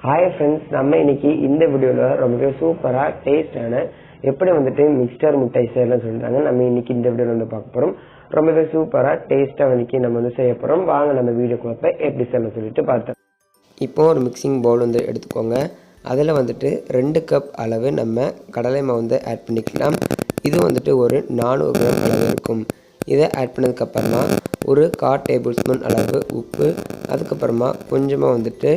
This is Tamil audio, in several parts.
Hi friends, நம்ம இன்னைக்கு இந்த வீடியோல ரொம்பவே சூப்பரா டேஸ்டான எப்படி வந்துட்டு மிக்ஸ்டர் மிட்டாய் செய்யலாம் சொல்றாங்க. நம்ம இன்னைக்கு இந்த வீடியோல வந்து பார்க்க போறோம். ரொம்பவே சூப்பரா டேஸ்டா இன்னைக்கு நம்ம வந்து செய்ய போறோம். வாங்க நம்ம வீடியோக்குள்ள போய் எப்படி செய்யலாம் சொல்லிட்டு பார்த்தோம். இப்போ ஒரு மிக்சிங் பவுல் வந்து எடுத்துக்கோங்க. அதில் வந்துட்டு 2 கப் அளவு நம்ம கடலை மாவு வந்து ஆட் பண்ணிக்கலாம். இது வந்துட்டு ஒரு 400 கிராம் அளவு இருக்கும். இதை ஆட் பண்ணதுக்கப்புறமா ஒரு 1/4 டேபிள் ஸ்பூன் அளவு உப்பு, அதுக்கப்புறமா கொஞ்சமாக வந்துட்டு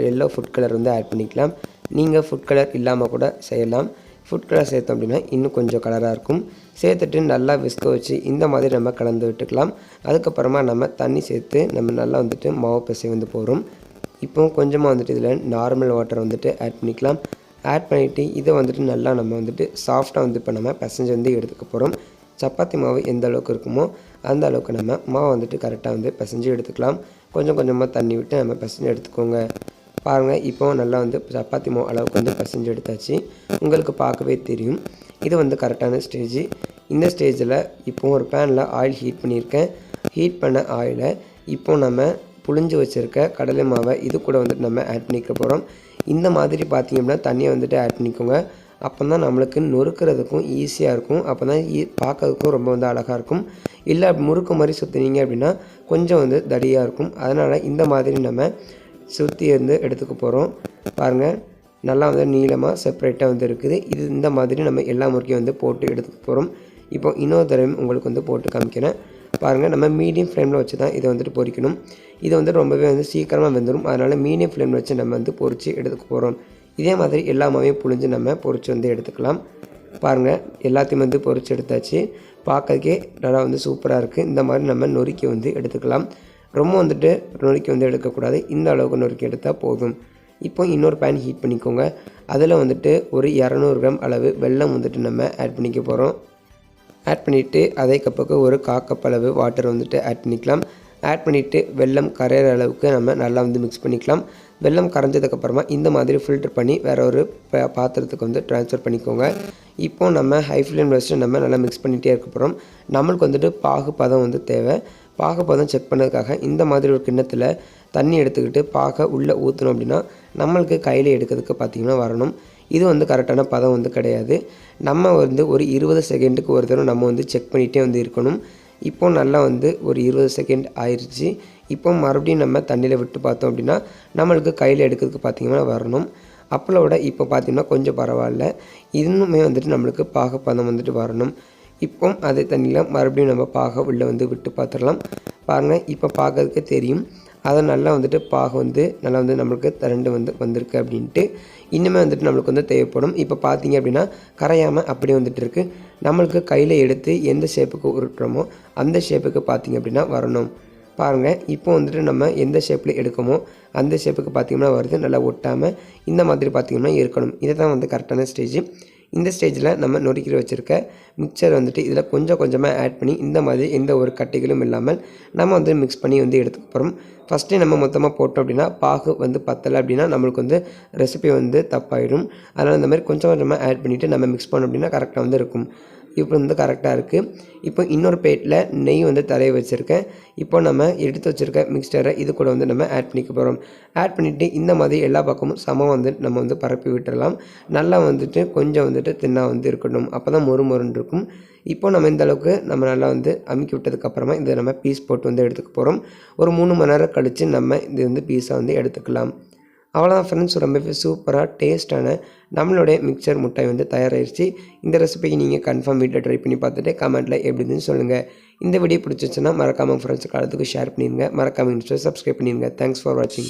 எல்லோ ஃபுட் கலர் வந்து ஆட் பண்ணிக்கலாம். நீங்கள் ஃபுட் கலர் இல்லாமல் கூட செய்யலாம். ஃபுட் கலர் சேர்த்தோம் அப்படின்னா இன்னும் கொஞ்சம் கலராக இருக்கும். சேர்த்துட்டு நல்லா விஸ்க வச்சு இந்த மாதிரி நம்ம கலந்து விட்டுக்கலாம். அதுக்கப்புறமா நம்ம தண்ணி சேர்த்து நம்ம நல்லா வந்துட்டு மாவு பிசை வந்து போகிறோம். இப்போ கொஞ்சமாக வந்துட்டு இதில் நார்மல் வாட்டர் வந்துட்டு ஆட் பண்ணிக்கலாம். ஆட் பண்ணிவிட்டு இதை வந்துட்டு நல்லா நம்ம வந்துட்டு சாஃப்டாக வந்து இப்போ நம்ம பிசைஞ்சு வந்து எடுத்துக்க போகிறோம். சப்பாத்தி மாவு எந்த அளவுக்கு இருக்குமோ அந்த அளவுக்கு நம்ம மாவு வந்துட்டு கரெக்டாக வந்து பிசைஞ்சு எடுத்துக்கலாம். கொஞ்சம் கொஞ்சமாக தண்ணி விட்டு நம்ம பிசைஞ்சு எடுத்துக்கோங்க. பாருங்கள், இப்போ நல்லா வந்து சப்பாத்தி மாவு அளவுக்கு வந்து பிசைஞ்சு எடுத்தாச்சு. உங்களுக்கு பார்க்கவே தெரியும் இது வந்து கரெக்டான ஸ்டேஜ். இந்த ஸ்டேஜில் இப்போ ஒரு பேனில் ஆயில் ஹீட் பண்ணியிருக்கேன். ஹீட் பண்ண ஆயிலை இப்போ நம்ம புழிஞ்சு வச்சுருக்க கடலை மாவை இது கூட வந்துட்டு நம்ம ஆட் பண்ணிக்க போகிறோம். இந்த மாதிரி பார்த்திங்கன்னா தண்ணியை வந்துட்டு ஆட் பண்ணிக்கோங்க. அப்போ தான் நம்மளுக்கு நொறுக்கிறதுக்கும் ஈஸியாக இருக்கும். அப்போ தான் பார்க்கறதுக்கும் ரொம்ப வந்து அழகாக இருக்கும். இல்லை முறுக்கு மாதிரி சுற்றினீங்க அப்படின்னா கொஞ்சம் வந்து தடியாக இருக்கும். அதனால் இந்த மாதிரி நம்ம சுற்றி வந்து எடுத்துக்க போகிறோம். பாருங்கள், நல்லா வந்து நீளமாக செப்பரேட்டாக வந்து இருக்குது. இது இந்த மாதிரி நம்ம எல்லா முறுக்கையும் வந்து போட்டு எடுத்துக்க போகிறோம். இப்போ இன்னொரு தடவை உங்களுக்கு வந்து போட்டு காமிக்கிறேன். பாருங்கள், நம்ம மீடியம் ஃப்ளேமில் வச்சு தான் இதை வந்துட்டு பொரிக்கணும். இது வந்து ரொம்பவே வந்து சீக்கிரமாக வெந்துடும். அதனால் மீடியம் ஃப்ளேமில் வச்சு நம்ம வந்து பொரித்து எடுத்துக்க போகிறோம். இதே மாதிரி எல்லா மாவையும் புழிஞ்சு நம்ம பொரித்து வந்து எடுத்துக்கலாம். பாருங்கள், எல்லாத்தையும் வந்து பொரித்து எடுத்தாச்சு. பார்க்கறதுக்கே நல்லா வந்து சூப்பராக இருக்குது. இந்த மாதிரி நம்ம நொறுக்கி வந்து எடுத்துக்கலாம். ரொம்ப வந்துட்டு நொறுக்கி வந்து எடுக்கக்கூடாது. இந்த அளவுக்கு நொறுக்கி எடுத்தால் போதும். இப்போ இன்னொரு பேன் ஹீட் பண்ணிக்கோங்க. அதில் வந்துட்டு ஒரு 200 கிராம் அளவு வெல்லம் வந்துட்டு நம்ம ஆட் பண்ணிக்க போகிறோம். ஆட் பண்ணிவிட்டு அதே கப்புக்கு ஒரு 1/4 கப் அளவு வாட்டர் வந்துட்டு ஆட் பண்ணிக்கலாம். ஆட் பண்ணிவிட்டு வெல்லம் கரையிற அளவுக்கு நம்ம நல்லா வந்து மிக்ஸ் பண்ணிக்கலாம். வெல்லம் கரைஞ்சதுக்கப்புறமா இந்த மாதிரி ஃபில்டர் பண்ணி வேறு ஒரு பாத்திரத்துக்கு வந்து ட்ரான்ஸ்ஃபர் பண்ணிக்கோங்க. இப்போது நம்ம ஹை ஃப்ளேம் வச்சுட்டு நம்ம நல்லா மிக்ஸ் பண்ணிகிட்டே இருக்க போகிறோம். நம்மளுக்கு வந்துட்டு பாகு பதம் வந்து தேவை. பாகு பதம் செக் பண்ணதுக்காக இந்த மாதிரி ஒரு கிண்ணத்தில் தண்ணி எடுத்துக்கிட்டு பாகை உள்ளே ஊற்றணும் அப்படின்னா நம்மளுக்கு கையில் எடுக்கிறதுக்கு பார்த்திங்கன்னா வரணும். இது வந்து கரெக்டான பதம் வந்து கிடையாது. நம்ம வந்து ஒரு 20 செகண்டுக்கு ஒரு தடவை நம்ம வந்து செக் பண்ணிகிட்டே வந்து இருக்கணும். இப்போது நல்லா வந்து ஒரு 20 செகண்ட் ஆயிடுச்சு. இப்போ மறுபடியும் நம்ம தண்ணியில் விட்டு பார்த்தோம் அப்படின்னா நம்மளுக்கு கையில் எடுக்கிறதுக்கு பார்த்திங்கன்னா வரணும். அப்பளோட இப்போ பார்த்திங்கன்னா கொஞ்சம் பரவாயில்ல. இன்னுமே வந்துட்டு நம்மளுக்கு பாகப்பதம் வந்துட்டு வரணும். இப்போ அதே தண்ணியில் மறுபடியும் நம்ம பாகை உள்ளே வந்து விட்டு பார்த்துடலாம். பாருங்கள், இப்போ பார்க்கறதுக்கே தெரியும் அதை நல்லா வந்துட்டு பாகு வந்து நல்லா வந்து நம்மளுக்கு திரண்டு வந்திருக்கு அப்படின்ட்டு. இன்னுமே வந்துட்டு நம்மளுக்கு வந்து தேவைப்படும். இப்போ பார்த்தீங்க அப்படின்னா கரையாமல் அப்படியே வந்துட்டு இருக்குது. நம்மளுக்கு கையில் எடுத்து எந்த ஷேப்புக்கு உருட்டுறோமோ அந்த ஷேப்புக்கு பார்த்திங்க அப்படின்னா வரணும். பாருங்கள், இப்போ வந்துட்டு நம்ம எந்த ஷேப்பில் எடுக்கமோ அந்த ஷேப்புக்கு பார்த்திங்கன்னா வருது. நல்லா ஒட்டாமல் இந்த மாதிரி பார்த்திங்கன்னா இருக்கணும். இதை தான் வந்து கரெக்டான ஸ்டேஜ். இந்த ஸ்டேஜில் நம்ம நொறுக்கி வச்சுருக்க மிக்சர் வந்துட்டு இதில் கொஞ்சம் கொஞ்சமாக ஆட் பண்ணி இந்த மாதிரி எந்த ஒரு கட்டிகளும் இல்லாமல் நம்ம வந்து மிக்ஸ் பண்ணி வந்து எடுத்துக்க போகிறோம். ஃபஸ்ட்டே நம்ம மொத்தமாக போட்டோம் அப்படின்னா பாகு வந்து பத்தலை அப்படின்னா நம்மளுக்கு வந்து ரெசிபி வந்து தப்பாயிடும். அதனால் இந்த மாதிரி கொஞ்சம் கொஞ்சமாக ஆட் பண்ணிவிட்டு நம்ம மிக்ஸ் பண்ணோம் அப்படின்னா கரெக்டாக வந்து இருக்கும். இப்போ வந்து கரெக்டாக இருக்குது. இப்போ இன்னொரு பிளேட்டில் நெய் வந்து தடவி வச்சுருக்கேன். இப்போ நம்ம எடுத்து வச்சுருக்க மிக்ஸ்டரை இது கூட வந்து நம்ம ஆட் பண்ணிக்க போகிறோம். ஆட் பண்ணிவிட்டு இந்த மாதிரி எல்லா பக்கமும் சமம் வந்து நம்ம வந்து பரப்பி விட்டுடலாம். நல்லா வந்துட்டு கொஞ்சம் வந்துட்டு தின்னாக வந்து இருக்கணும். அப்போ தான் மொறு மொறுன்னு இருக்கும். இப்போ நம்ம இந்த அளவுக்கு நம்ம நல்லா வந்து அமுக்கி விட்டதுக்கப்புறமா இதை நம்ம பீஸ் போட்டு வந்து எடுத்துக்க போகிறோம். ஒரு 3 மணி நேரம் கழித்து நம்ம இது வந்து பீஸாக வந்து எடுத்துக்கலாம். அவ்வளோதான் ஃப்ரெண்ட்ஸ், ரொம்பவே சூப்பராக டேஸ்ட்டான நம்மளுடைய மிக்சர் மிட்டாய் வந்து தயாராகிடுச்சு. இந்த ரெசிபிக்கு நீங்கள் கன்ஃபார்ம் வீட்டில் ட்ரை பண்ணி பார்த்துட்டு கமெண்ட்டில் எப்படின்னு சொல்லுங்கள். இந்த வீடியோ பிடிச்சிச்சுன்னா மறக்காமல் ஃப்ரெண்ட்ஸ் காலத்துக்கு ஷேர் பண்ணிடுங்க. மறக்காமல் சப்ஸ்கிரைப் பண்ணிடுங்க. தேங்க்ஸ் ஃபார் வாட்சிங்.